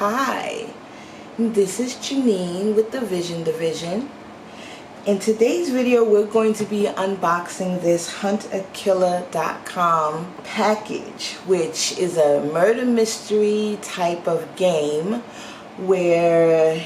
Hi, this is Janine with the Vision Division. In today's video, we're going to be unboxing this huntakiller.com package, which is a murder mystery type of game where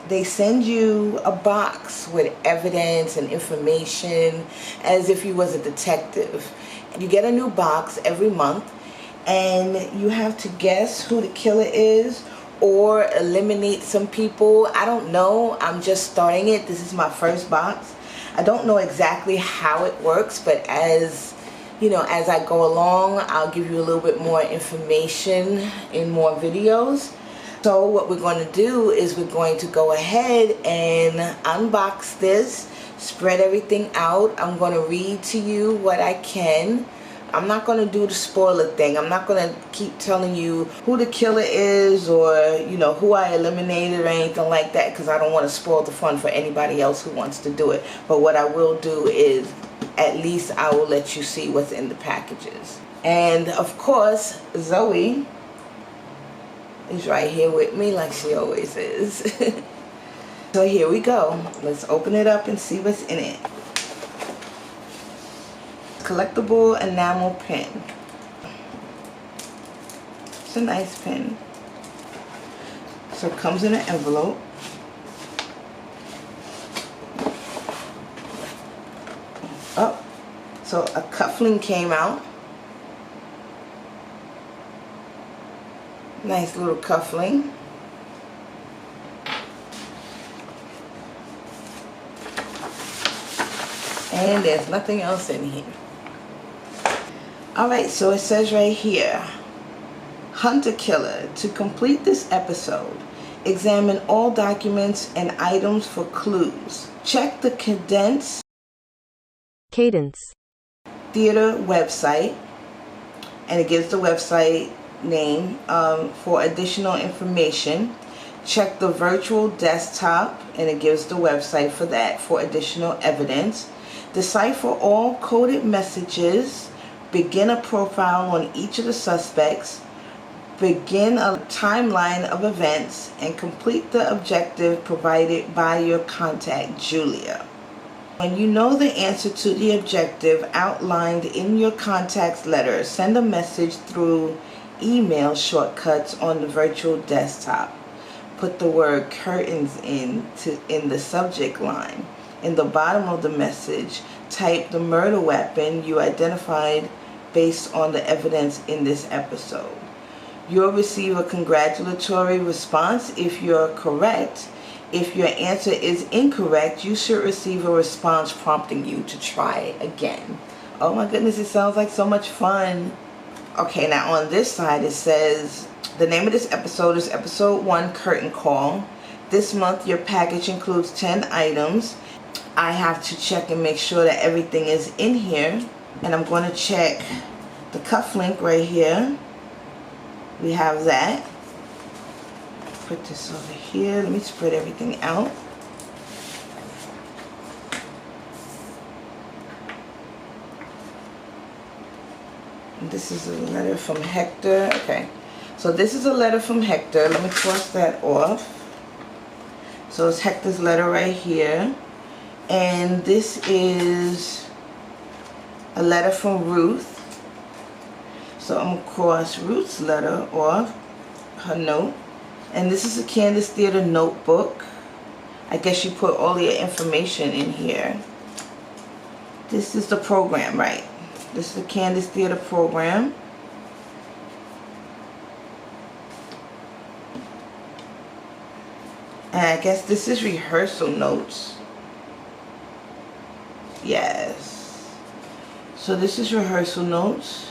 they send you a box with evidence and information as if you was a detective. You get a new box every month and you have to guess who the killer is or eliminate some people. I don't know. I'm just starting it. This is my first box. I don't know exactly how it works, but as you know, as I go along, I'll give you a little bit more information in more videos. So what we're going to do is we're going to go ahead and unbox this, spread everything out. I'm going to read to you what I can. I'm not going to do the spoiler thing. I'm not going to keep telling you who the killer is or, you know, who I eliminated or anything like that, because I don't want to spoil the fun for anybody else who wants to do it. But what I will do is at least I will let you see what's in the packages. And of course, Zoe is right here with me like she always is. So here we go. Let's open it up and see what's in it. Collectible enamel pen. It's a nice pen. So it comes in an envelope. Oh, so a cuffling came out. Nice little cuffling. And there's nothing else in here. Alright, so it says right here, Hunter Killer. To complete this episode, examine all documents and items for clues. Check the Cadence Theater website, and it gives the website name for additional information. Check the virtual desktop, and it gives the website for that for additional evidence. Decipher all coded messages. Begin a profile on each of the suspects. Begin a timeline of events and complete the objective provided by your contact, Julia. When you know the answer to the objective outlined in your contact's letter, send a message through email shortcuts on the virtual desktop. Put the word curtains in the subject line. In the bottom of the message, type the murder weapon you identified based on the evidence in this episode. You'll receive a congratulatory response if you're correct. If your answer is incorrect, you should receive a response prompting you to try again. Oh my goodness, it sounds like so much fun. Okay, now on this side it says, the name of this episode is Episode 1, Curtain Call. This month your package includes 10 items. I have to check and make sure that everything is in here. And I'm going to check the cufflink right here. We have that. Put this over here. Let me spread everything out. And this is a letter from Hector. Okay. So this is a letter from Hector. Let me cross that off. So it's Hector's letter right here. And this is a letter from Ruth. So I'm going to cross Ruth's letter off, her note. And this is a Candace Theater notebook. I guess you put all your information in here. This is the program, right? This is the Candace Theater program. And I guess this is rehearsal notes. Yes. So this is rehearsal notes.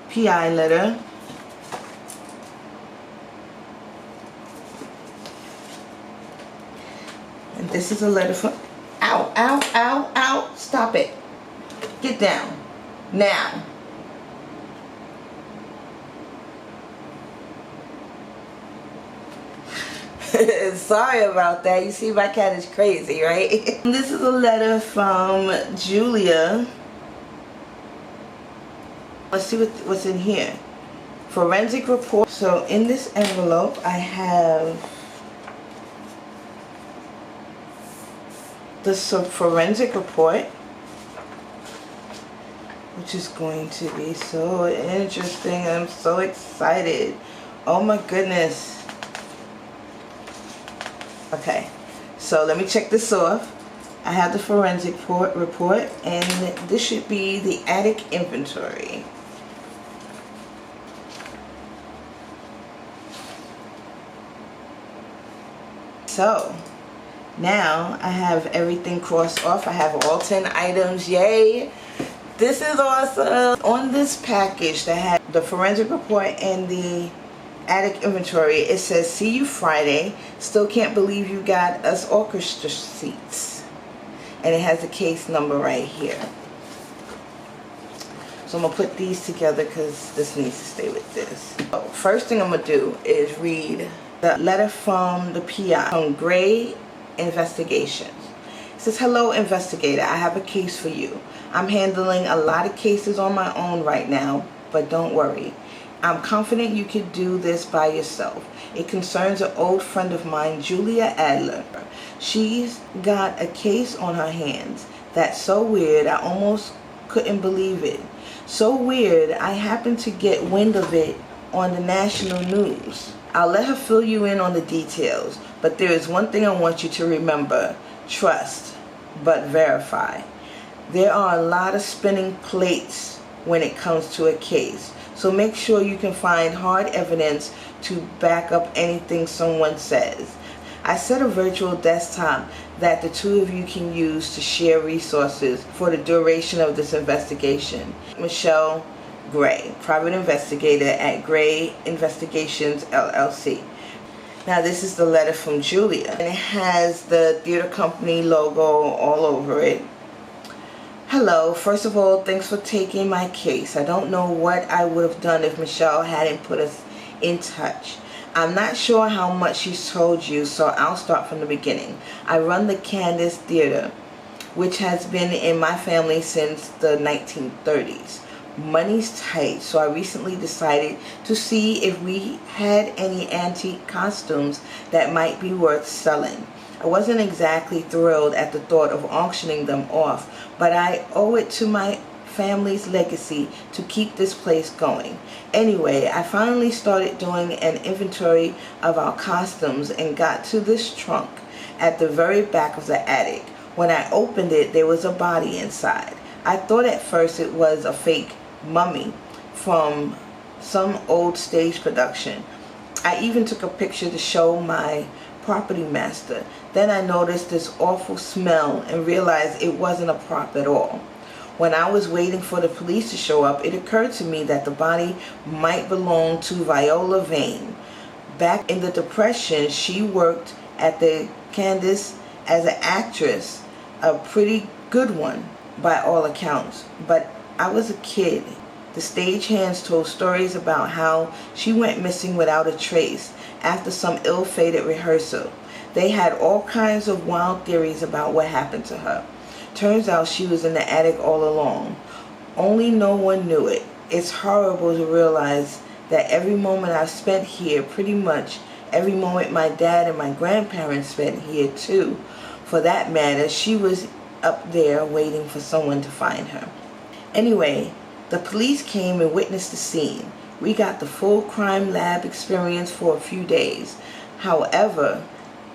PI letter. And this is a letter from... Ow, ow, ow, ow. Stop it. Get down. Now. Sorry about that. You see, my cat is crazy, right? This is a letter from Julia. Let's see what's in here. forensic report. So in this envelope I have the forensic report, which is going to be so interesting. I'm so excited. Oh my goodness. Okay, so let me check this off. I have the forensic report, and this should be the attic inventory. So now I have everything crossed off. I have all 10 items. Yay! This is awesome. On this package that had the forensic report and the attic inventory, it says, "See you Friday. Still can't believe you got us orchestra seats." And it has the case number right here. So I'm going to put these together because this needs to stay with this. So first thing I'm going to do is read the letter from the PI from Gray Investigations. It says, "Hello, investigator. I have a case for you. I'm handling a lot of cases on my own right now, but don't worry. I'm confident you could do this by yourself. It concerns an old friend of mine, Julia Adler. She's got a case on her hands that's so weird I almost couldn't believe it. So weird I happened to get wind of it on the national news. I'll let her fill you in on the details, but there is one thing I want you to remember. Trust, but verify. There are a lot of spinning plates when it comes to a case, so make sure you can find hard evidence to back up anything someone says. I set a virtual desktop that the two of you can use to share resources for the duration of this investigation. Michelle Gray, private investigator at Gray Investigations LLC." Now this is the letter from Julia, and it has the theater company logo all over it. "Hello, first of all, thanks for taking my case. I don't know what I would have done if Michelle hadn't put us in touch. I'm not sure how much she's told you, so I'll start from the beginning. I run the Candace Theater, which has been in my family since the 1930s. Money's tight, so I recently decided to see if we had any antique costumes that might be worth selling. I wasn't exactly thrilled at the thought of auctioning them off, but I owe it to my family's legacy to keep this place going. Anyway, I finally started doing an inventory of our costumes and got to this trunk at the very back of the attic. When I opened it, there was a body inside. I thought at first it was a fake mummy from some old stage production. I even took a picture to show my property master. Then I noticed this awful smell and realized it wasn't a prop at all. When I was waiting for the police to show up, it occurred to me that the body might belong to Viola Vane. Back in the Depression, she worked at the Candace as an actress, a pretty good one by all accounts. But I was a kid. The stagehands told stories about how she went missing without a trace after some ill-fated rehearsal. They had all kinds of wild theories about what happened to her. Turns out she was in the attic all along. Only no one knew it. It's horrible to realize that every moment I've spent here, pretty much every moment my dad and my grandparents spent here too, for that matter, she was up there waiting for someone to find her. Anyway, the police came and witnessed the scene. We got the full crime lab experience for a few days. However,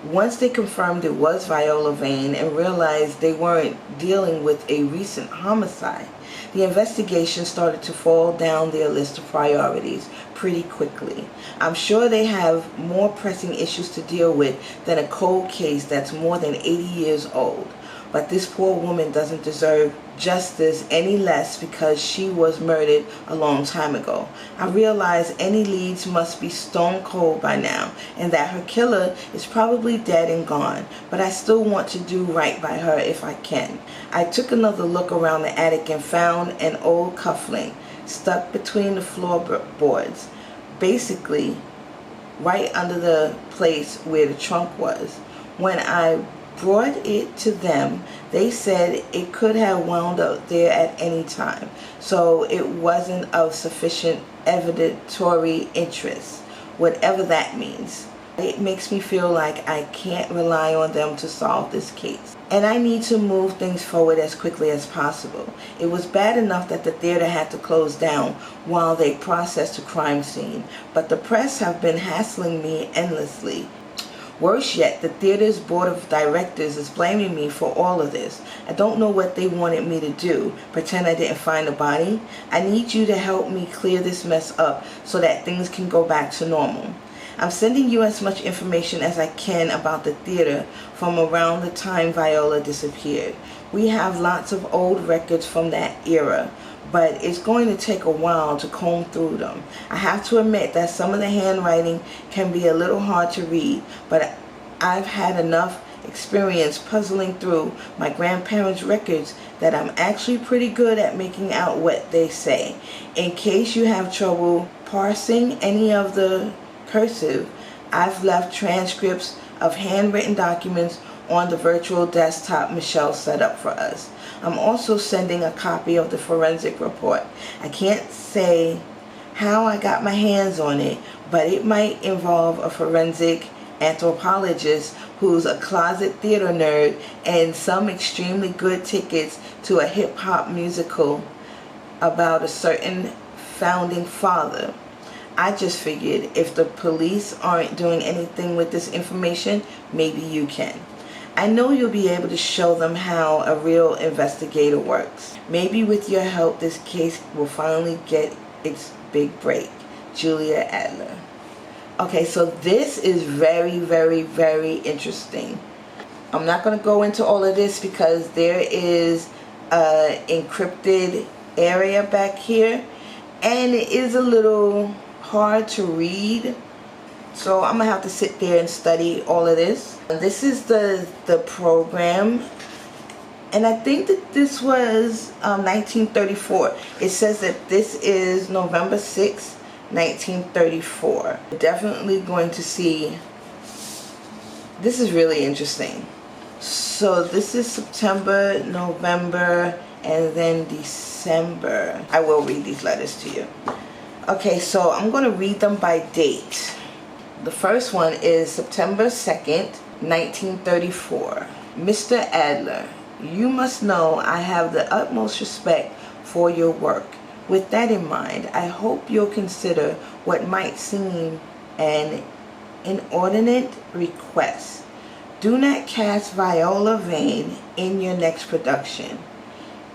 once they confirmed it was Viola Vane and realized they weren't dealing with a recent homicide, the investigation started to fall down their list of priorities pretty quickly. I'm sure they have more pressing issues to deal with than a cold case that's more than 80 years old. But this poor woman doesn't deserve justice any less because she was murdered a long time ago. I realize any leads must be stone cold by now and that her killer is probably dead and gone, but I still want to do right by her if I can. I took another look around the attic and found an old cufflink stuck between the floorboards, basically right under the place where the trunk was. When I brought it to them, they said it could have wound up there at any time, so it wasn't of sufficient evidentiary interest, whatever that means. It makes me feel like I can't rely on them to solve this case, and I need to move things forward as quickly as possible. It was bad enough that the theater had to close down while they processed the crime scene, but the press have been hassling me endlessly. Worse yet, the theater's board of directors is blaming me for all of this. I don't know what they wanted me to do. Pretend I didn't find the body? I need you to help me clear this mess up so that things can go back to normal. I'm sending you as much information as I can about the theater from around the time Viola disappeared. We have lots of old records from that era, but it's going to take a while to comb through them. I have to admit that some of the handwriting can be a little hard to read, but I've had enough experience puzzling through my grandparents' records that I'm actually pretty good at making out what they say. In case you have trouble parsing any of the cursive, I've left transcripts of handwritten documents on the virtual desktop Michelle set up for us. I'm also sending a copy of the forensic report. I can't say how I got my hands on it, but it might involve a forensic anthropologist who's a closet theater nerd and some extremely good tickets to a hip-hop musical about a certain founding father. I just figured if the police aren't doing anything with this information, maybe you can. I know you'll be able to show them how a real investigator works. Maybe with your help, this case will finally get its big break. Julia Adler. Okay, so this is very, very, very interesting. I'm not going to go into all of this because there is an encrypted area back here, and it is a little hard to read. So I'm going to have to sit there and study all of this. This is the program. And I think that this was 1934. It says that this is November 6, 1934. Definitely going to see. This is really interesting. So this is September, November, and then December. I will read these letters to you. Okay, so I'm going to read them by date. The first one is September 2nd, 1934. Mr. Adler, you must know I have the utmost respect for your work. With that in mind, I hope you'll consider what might seem an inordinate request. Do not cast Viola Vane in your next production.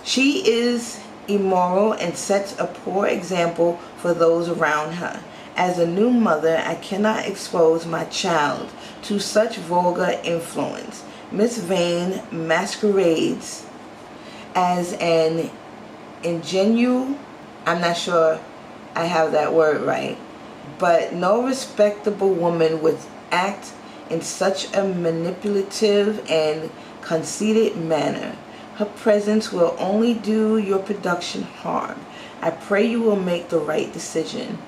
She is immoral and sets a poor example for those around her. As a new mother, I cannot expose my child to such vulgar influence. Miss Vane masquerades as an ingenuous, I'm not sure I have that word right, but no respectable woman would act in such a manipulative and conceited manner. Her presence will only do your production harm. I pray you will make the right decision.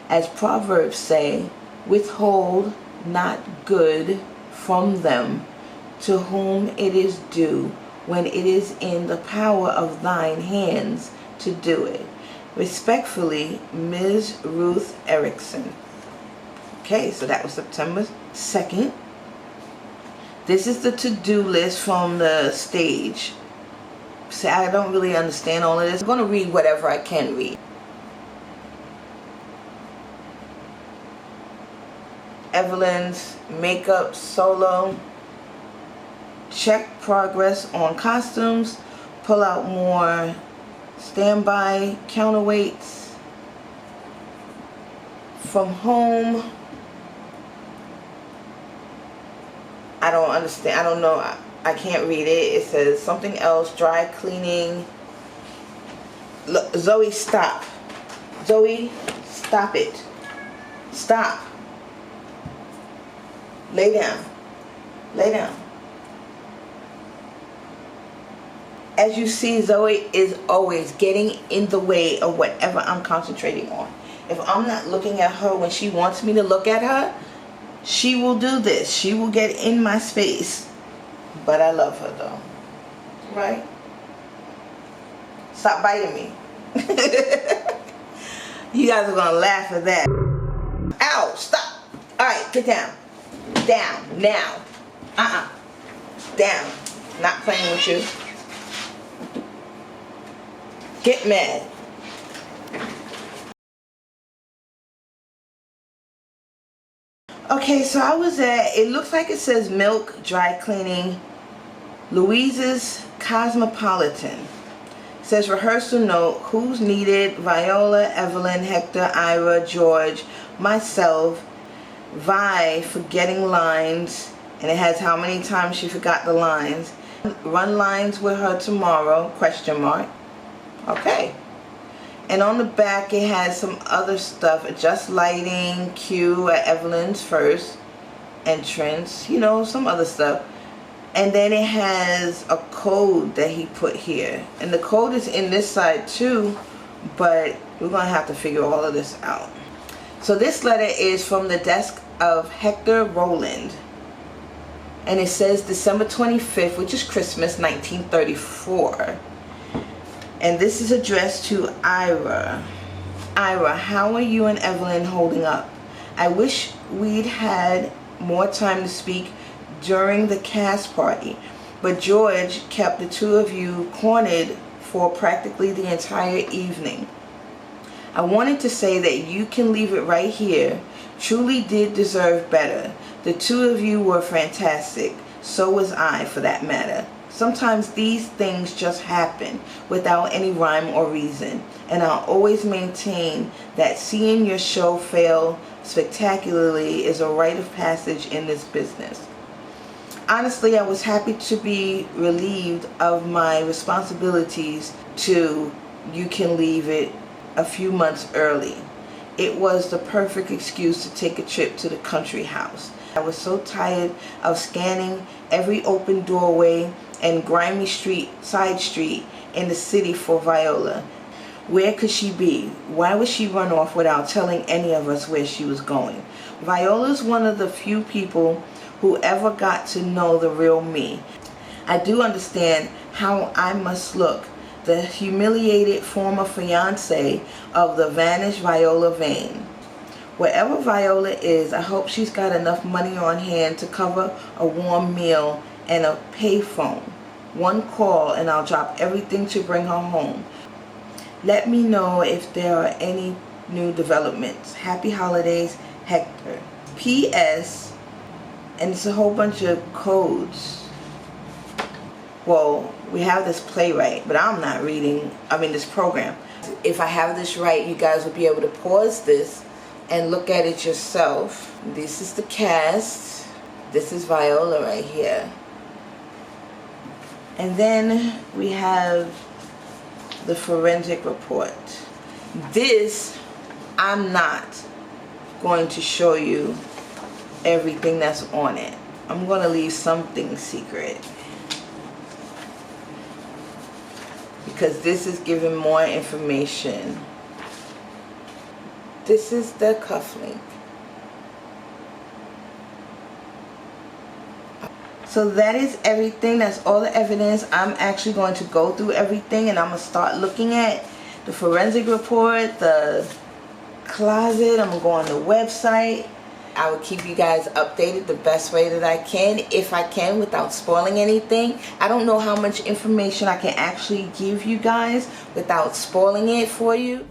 As Proverbs say, withhold not good from them to whom it is due, when it is in the power of thine hands to do it. Respectfully, Ms. Ruth Erickson. Okay, so that was September 2nd. This is the to-do list from the stage. See, I don't really understand all of this. I'm going to read whatever I can read. Evelyn's makeup solo. Check progress on costumes. Pull out more standby counterweights. From home. I don't understand. I don't know. I can't read it. It says something else. Dry cleaning. Look, Zoe, stop. Zoe, stop it. Stop. Lay down. Lay down. As you see, Zoe is always getting in the way of whatever I'm concentrating on. If I'm not looking at her when she wants me to look at her, she will do this. She will get in my space. But I love her though. Right? Stop biting me. You guys are gonna laugh at that. Ow, stop. Alright, get down. Down, now. Down. Not playing with you. Get mad. Okay, so I was at, it looks like it says Milk Dry Cleaning, Louise's Cosmopolitan. It says rehearsal note, who's needed? Viola, Evelyn, Hector, Ira, George, myself, Vi forgetting lines, and it has how many times she forgot the lines. Run lines with her tomorrow, question mark. Okay. And on the back it has some other stuff. Adjust lighting, cue at Evelyn's first entrance, you know, some other stuff. And then it has a code that he put here. And the code is in this side too, but we're going to have to figure all of this out. So this letter is from the desk of Hector Rowland. And it says December 25th, which is Christmas, 1934. And this is addressed to Ira. Ira, how are you and Evelyn holding up? I wish we'd had more time to speak during the cast party, but George kept the two of you cornered for practically the entire evening. I wanted to say that you can leave it right here. Truly did deserve better. The two of you were fantastic. So was I, for that matter. Sometimes these things just happen without any rhyme or reason, and I'll always maintain that seeing your show fail spectacularly is a rite of passage in this business. Honestly, I was happy to be relieved of my responsibilities to You Can Leave It a few months early. It was the perfect excuse to take a trip to the country house. I was so tired of scanning every open doorway and grimy side street in the city for Viola. Where could she be? Why would she run off without telling any of us where she was going? Viola's one of the few people who ever got to know the real me. I do understand how I must look, the humiliated former fiance of the vanished Viola Vane. Wherever Viola is, I hope she's got enough money on hand to cover a warm meal and a payphone. One call and I'll drop everything to bring her home. Let me know if there are any new developments. Happy holidays, Hector. P.S. And it's a whole bunch of codes. Well, we have this playwright, but I'm not reading, this program. If I have this right, you guys will be able to pause this and look at it yourself. This is the cast. This is Viola right here. And then we have the forensic report. This, I'm not going to show you everything that's on it. I'm going to leave something secret, because this is giving more information. This is the cufflink. So that is everything. That's all the evidence. I'm actually going to go through everything, and I'm going to start looking at the forensic report, the closet. I'm going to go on the website. I will keep you guys updated the best way that I can, if I can, without spoiling anything. I don't know how much information I can actually give you guys without spoiling it for you.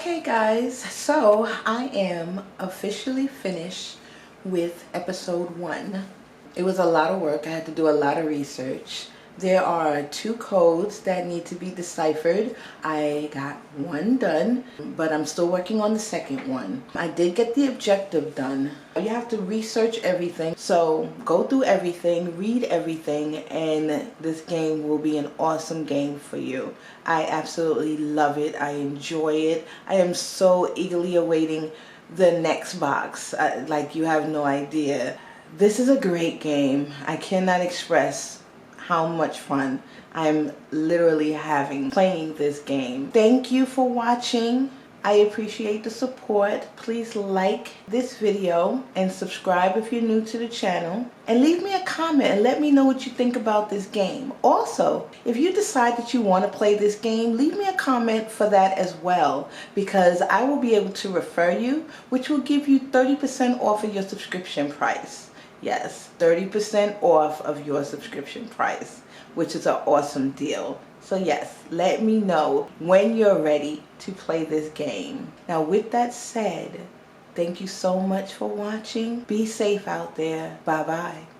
Okay guys, so I am officially finished with episode 1. It was a lot of work. I had to do a lot of research. There are 2 codes that need to be deciphered. I got 1 done, but I'm still working on the second one. I did get the objective done. You have to research everything, so go through everything, read everything, and this game will be an awesome game for you. I absolutely love it. I enjoy it. I am so eagerly awaiting the next box. Like, you have no idea. This is a great game. I cannot express how much fun I'm literally having playing this game. Thank you for watching. I appreciate the support. Please like this video and subscribe if you're new to the channel. And leave me a comment and let me know what you think about this game. Also, if you decide that you want to play this game, leave me a comment for that as well, because I will be able to refer you, which will give you 30% off of your subscription price. Yes, 30% off of your subscription price, which is an awesome deal. So yes, let me know when you're ready to play this game. Now with that said, thank you so much for watching. Be safe out there. Bye bye.